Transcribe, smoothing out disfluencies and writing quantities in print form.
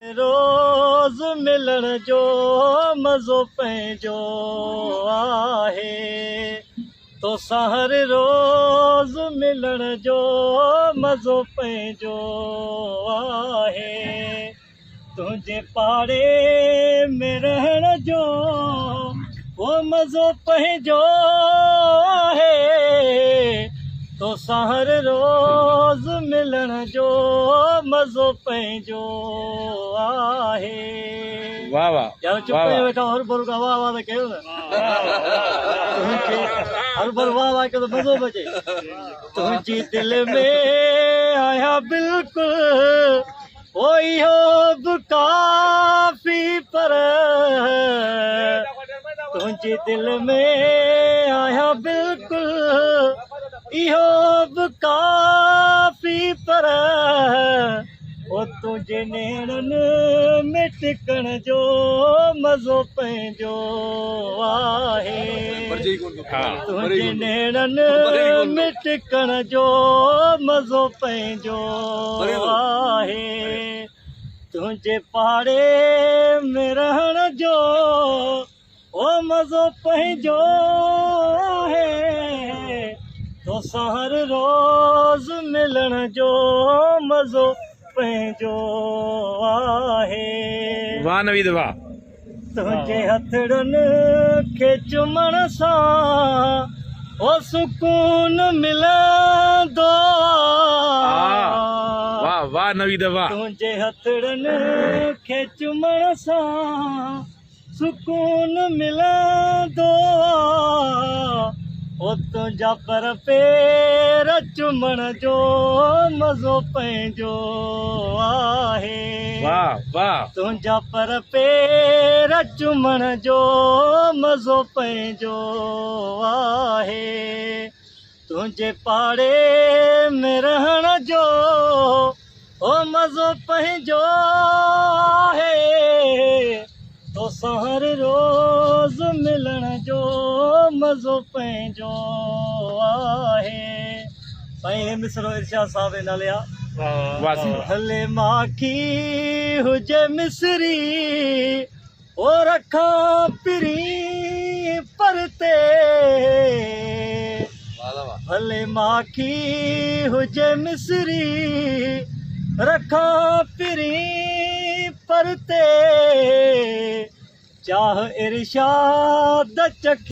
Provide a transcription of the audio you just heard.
रोज़ मिलण जो मज़ो पंहिंजो आहे, तोसां हर रोज़ मिलण जो मज़ो पंहिंजो आहे, तुंहिंजे पाड़े में रहण जो वो मज़ो पंहिंजो आहे, तोसां हर रोज़ मिलण जो मज़ो पंहिंजो आहे। वाह वाह यार चुप करे वेठा हर भर का वाह वाह कयो न हर भर वाह वाह के तो मज़ो बचे। तुंहिंजी दिल में आया बिल्कुल ओ इहो बि काफ़ी पर तुंहिंजी दिल में आया बिल्कुल इहो बि काफ़ी पर ओ तुंहिंजे नेणनि में टिकण जो मज़ो पंहिंजो आहे, तुंहिंजे नेणनि में टिकण जो मज़ो पंहिंजो आहे, तुंहिंजे पाड़े में रहण जो ओ मज़ो पंहिंजो आहे, तोसां हर रोज़ मिलण जो मज़ो पंहिंजो आहे। वाह नवीद वाह। तुंहिंजे हथड़नि खे चुमण सां ओ सुकून मिलंदो, वाह वाह नवीद वाह। तुंहिंजे हथड़नि खे चुमण सां सुकून मिलंदो, ओ तुंहिंजा पर पेर चुमण जो मज़ो पंहिंजो आहे, वाह वाह। तुंहिंजा पर पेर चुमण जो मज़ो पंहिंजो आहे, तुंहिंजे पाड़े में रहण जो ओ मज़ो पंहिंजो आहे, तोसां हर रोज़ मिलण जो मज़ो पंहिंजो आहे। साईं मिसरो इरशाद साहब जे नाले आहे। हले माखी हुजे मिसरी ओ रखां पिरी परते, हले माखी हुजे मिसरी रखां पिरी परते, चाह इरशाद चख